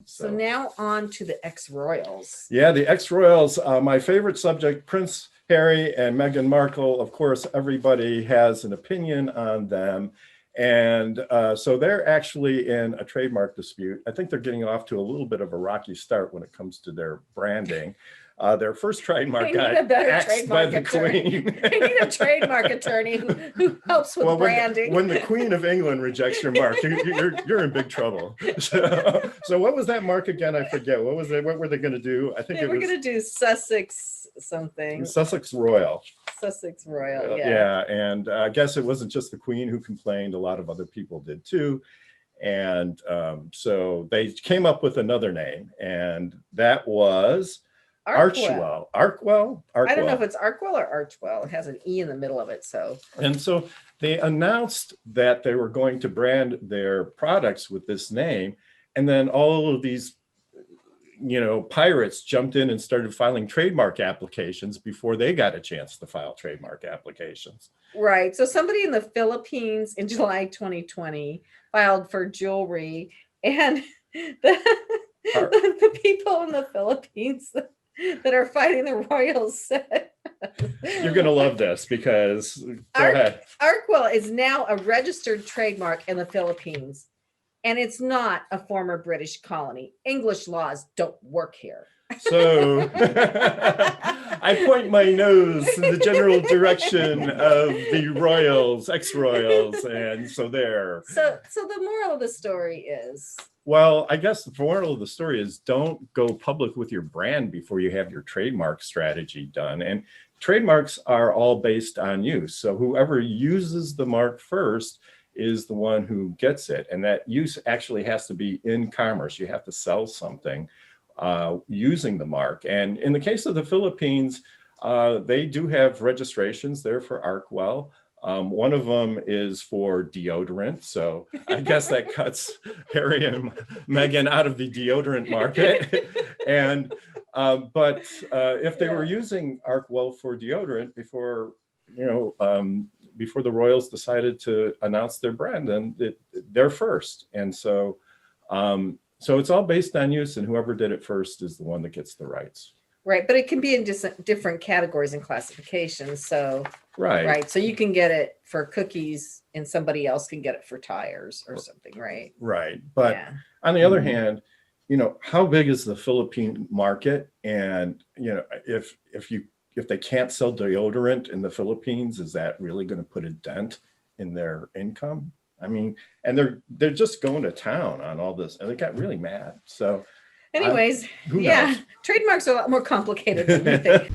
So now on to the ex-royals. Yeah, the ex-royals, my favorite subject, Prince Harry and Meghan Markle. Of course, everybody has an opinion on them. And so they're actually in a trademark dispute. I think they're getting off to a little bit of a rocky start when it comes to their branding. Their first trademark got axed by the Queen. I need a trademark attorney who helps with branding. When the Queen of England rejects your mark, you're in big trouble. So what was that mark again? I forget. What was it? What were they going to do? I think they were going to do Sussex something. Sussex Royal. Sussex Royal, yeah. Yeah, and I guess it wasn't just the Queen who complained. A lot of other people did too. And so they came up with another name, and that was Archewell. Archewell? I don't know if it's Archewell or Archewell. It has an E in the middle of it. And so they announced that they were going to brand their products with this name. And then all of these, pirates jumped in and started filing trademark applications before they got a chance to file trademark applications. Right. So somebody in the Philippines in July 2020 filed for jewelry, and the people in the Philippines that are fighting the royals said, you're going to love this because go ahead. Archewell is now a registered trademark in the Philippines, and it's not a former British colony. English laws don't work here. So I point my nose in the general direction of the royals, ex-royals, and so there. So the moral of the story is, well, I guess the moral of the story is don't go public with your brand before you have your trademark strategy done. And trademarks are all based on use. So whoever uses the mark first is the one who gets it. And that use actually has to be in commerce. You have to sell something using the mark. And in the case of the Philippines, they do have registrations there for Archewell. One of them is for deodorant. So I guess that cuts Harry and Meghan out of the deodorant market. And but if they were using Archewell for deodorant before, before the royals decided to announce their brand, then they're first. And so it's all based on use, and whoever did it first is the one that gets the rights. Right, but it can be in just different categories and classifications. So right, so you can get it for cookies, and somebody else can get it for tires or something, right? Right, but on the other hand, how big is the Philippine market? And if they can't sell deodorant in the Philippines, is that really going to put a dent in their income? I mean, and they're just going to town on all this, and they got really mad. So anyways, who knows? Trademarks are a lot more complicated than you think.